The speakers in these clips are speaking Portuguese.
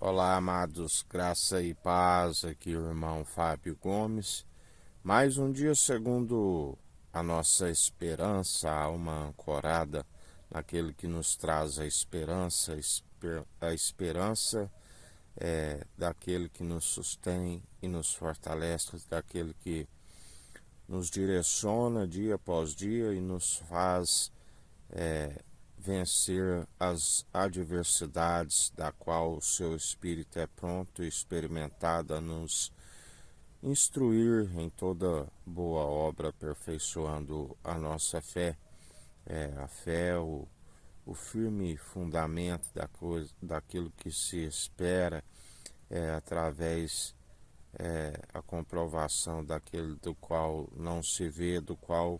Olá, amados, graça e paz, aqui o irmão Fábio Gomes. Mais um dia segundo a nossa esperança, a alma ancorada naquele que nos traz a esperança. A esperança é daquele que nos sustém e nos fortalece, daquele que nos direciona dia após dia e nos faz vencer as adversidades, da qual o seu Espírito é pronto e experimentado a nos instruir em toda boa obra, aperfeiçoando a nossa fé. A fé é o firme fundamento daquilo que se espera, através a comprovação daquele do qual não se vê, do qual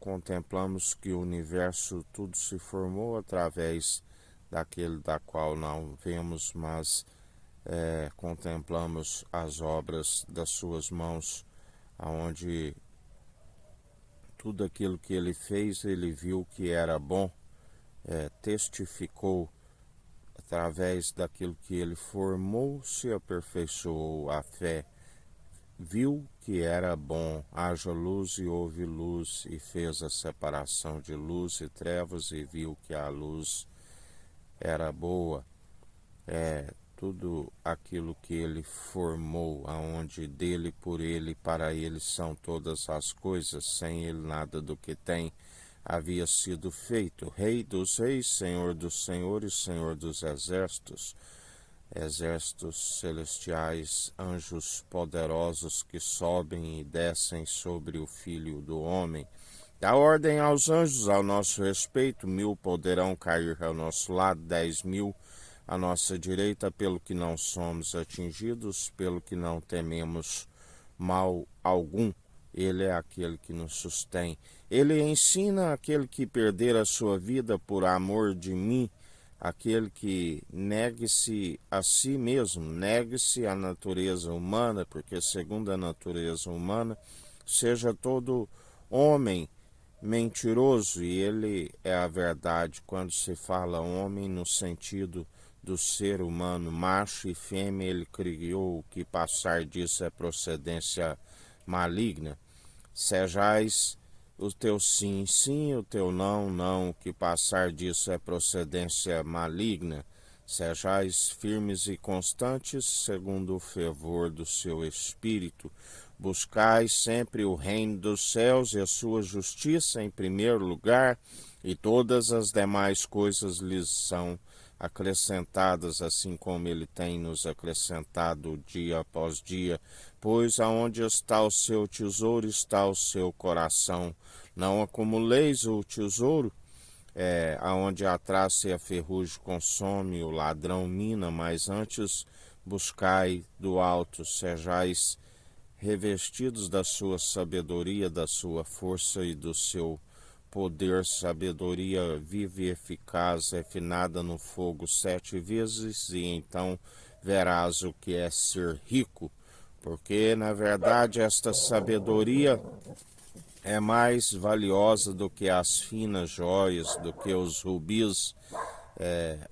contemplamos que o universo tudo se formou através daquele da qual não vemos, mas contemplamos as obras das suas mãos, aonde tudo aquilo que ele fez, ele viu que era bom, testificou através daquilo que ele formou, se aperfeiçoou a fé, viu que era bom, haja luz e houve luz, e fez a separação de luz e trevas, e viu que a luz era boa. Tudo aquilo que ele formou, aonde dele, por ele, para ele são todas as coisas, sem ele nada do que tem havia sido feito. Rei dos reis, Senhor dos senhores, Senhor dos exércitos, exércitos celestiais, anjos poderosos que sobem e descem sobre o Filho do Homem. Dá ordem aos anjos ao nosso respeito, 1000 poderão cair ao nosso lado, 10.000 à nossa direita, pelo que não somos atingidos, pelo que não tememos mal algum. Ele é aquele que nos sustém. Ele ensina aquele que perder a sua vida por amor de mim, aquele que negue-se a si mesmo, negue-se à natureza humana, porque segundo a natureza humana, seja todo homem mentiroso, e ele é a verdade quando se fala homem no sentido do ser humano, macho e fêmea ele criou, o que passar disso é procedência maligna. Sejais o teu sim, sim, o teu não, não, o que passar disso é procedência maligna. Sejais firmes e constantes, segundo o fervor do seu Espírito. Buscai sempre o reino dos céus e a sua justiça em primeiro lugar, e todas as demais coisas lhes são acrescentadas, assim como ele tem nos acrescentado dia após dia. Pois aonde está o seu tesouro, está o seu coração. Não acumuleis o tesouro, aonde a traça e a ferrugem consome, o ladrão mina, mas antes buscai do alto, sejais revestidos da sua sabedoria, da sua força e do seu poder, sabedoria viva e eficaz, refinada no fogo 7 vezes, e então verás o que é ser rico, porque na verdade esta sabedoria é mais valiosa do que as finas joias, do que os rubis,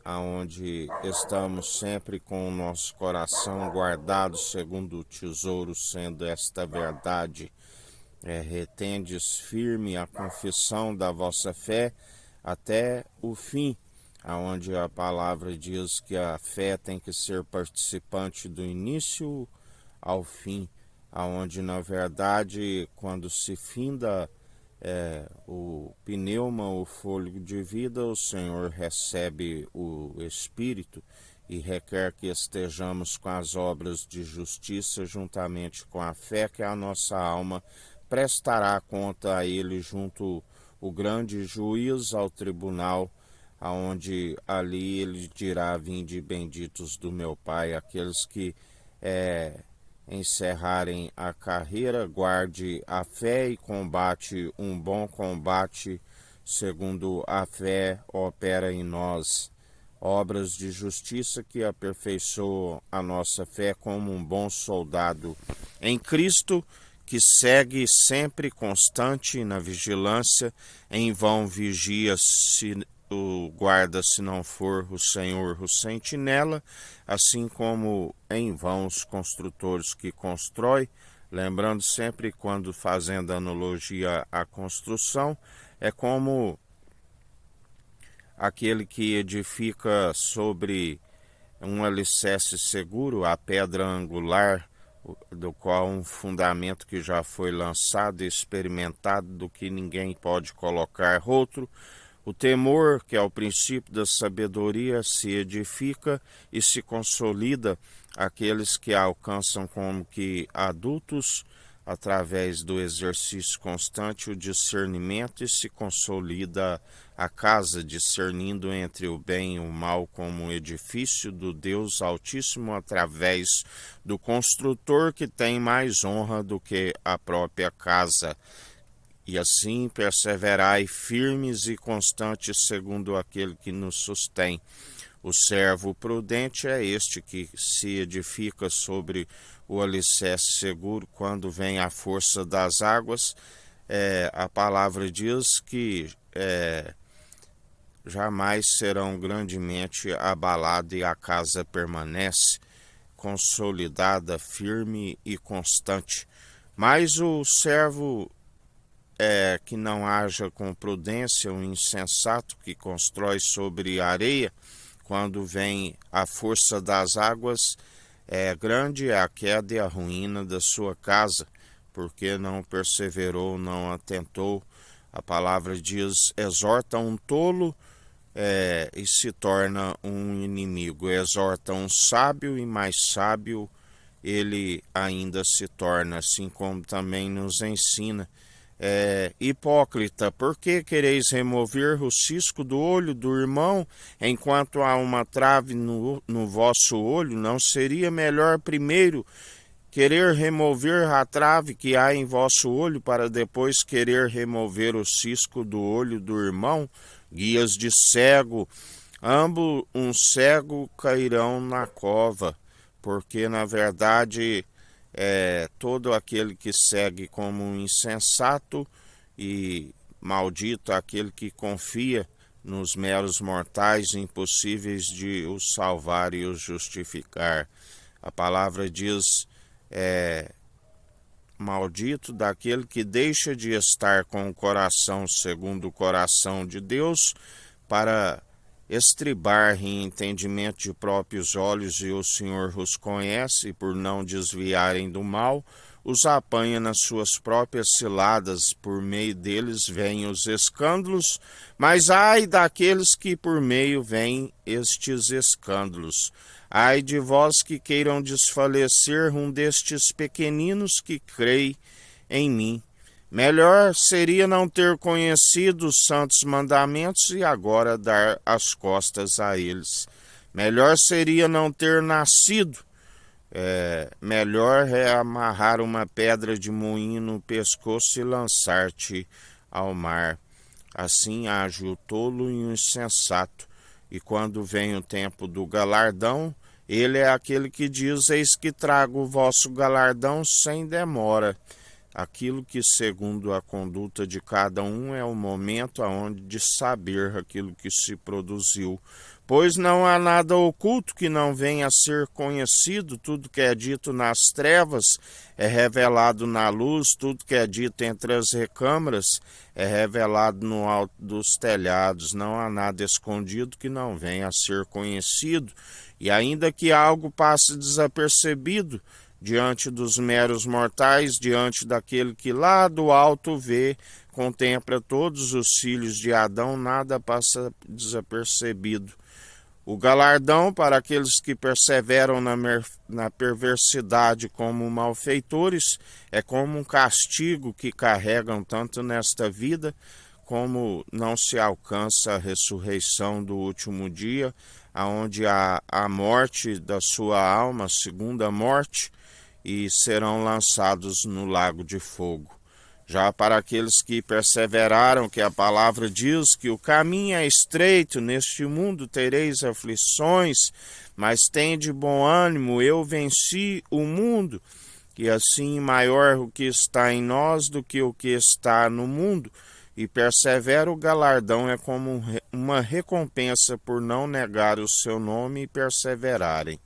aonde estamos sempre com o nosso coração guardado segundo o tesouro, sendo esta verdade. Retendes firme a confissão da vossa fé até o fim, aonde a palavra diz que a fé tem que ser participante do início ao fim, aonde na verdade quando se finda o pneuma, o fôlego de vida, o Senhor recebe o Espírito e requer que estejamos com as obras de justiça juntamente com a fé, que a nossa alma prestará conta a ele junto o grande juiz ao tribunal, aonde ali ele dirá: vinde benditos do meu Pai. Aqueles que encerrarem a carreira, guarde a fé e combate um bom combate, segundo a fé opera em nós obras de justiça que aperfeiçoam a nossa fé, como um bom soldado em Cristo, que segue sempre constante na vigilância. Em vão vigia se o guarda se não for o Senhor o sentinela, assim como em vão os construtores que constroem. Lembrando sempre, quando fazendo analogia à construção, é como aquele que edifica sobre um alicerce seguro, a pedra angular, do qual um fundamento que já foi lançado e experimentado, do que ninguém pode colocar outro. O temor, que é o princípio da sabedoria, se edifica e se consolida aqueles que alcançam como que adultos, através do exercício constante, o discernimento, e se consolida a casa, discernindo entre o bem e o mal como um edifício do Deus Altíssimo, através do construtor, que tem mais honra do que a própria casa. E assim perseverai firmes e constantes segundo aquele que nos sustém. O servo prudente é este que se edifica sobre o alicerce seguro quando vem a força das águas. A palavra diz que jamais serão grandemente abalados, e a casa permanece consolidada, firme e constante. Mas o servo que não haja com prudência, o insensato que constrói sobre a areia, quando vem a força das águas, grande é a queda e a ruína da sua casa, porque não perseverou, não atentou. A palavra diz: exorta um tolo e se torna um inimigo, exorta um sábio e mais sábio ele ainda se torna, assim como também nos ensina. Hipócrita, por que quereis remover o cisco do olho do irmão, enquanto há uma trave no vosso olho? Não seria melhor primeiro querer remover a trave que há em vosso olho, para depois querer remover o cisco do olho do irmão? Guias de cego, ambos um cego cairão na cova, porque na verdade todo aquele que segue como um insensato, e maldito aquele que confia nos meros mortais, impossíveis de os salvar e os justificar. A palavra diz: maldito daquele que deixa de estar com o coração segundo o coração de Deus, para estribar em entendimento de próprios olhos, e o Senhor os conhece, e por não desviarem do mal, os apanha nas suas próprias ciladas. Por meio deles vêm os escândalos, mas ai daqueles que por meio vêm estes escândalos. Ai de vós que queiram desfalecer um destes pequeninos que creem em mim. Melhor seria não ter conhecido os santos mandamentos e agora dar as costas a eles. Melhor seria não ter nascido. Melhor é amarrar uma pedra de moinho no pescoço e lançar-te ao mar. Assim age o tolo e o insensato. E quando vem o tempo do galardão, ele é aquele que diz: eis que trago o vosso galardão sem demora. Aquilo que, segundo a conduta de cada um, é o momento aonde de saber aquilo que se produziu. Pois não há nada oculto que não venha a ser conhecido. Tudo que é dito nas trevas é revelado na luz, tudo que é dito entre as recâmaras é revelado no alto dos telhados. Não há nada escondido que não venha a ser conhecido. E ainda que algo passe desapercebido diante dos meros mortais, diante daquele que lá do alto vê, contempla todos os filhos de Adão, nada passa desapercebido. O galardão para aqueles que perseveram na perversidade como malfeitores é como um castigo que carregam tanto nesta vida, como não se alcança a ressurreição do último dia, aonde há a morte da sua alma, a segunda morte, e serão lançados no lago de fogo. Já para aqueles que perseveraram, que a palavra diz que o caminho é estreito, neste mundo tereis aflições, mas tende bom ânimo, eu venci o mundo. E assim maior o que está em nós do que o que está no mundo. e persevera, o galardão é como uma recompensa por não negar o seu nome e perseverarem.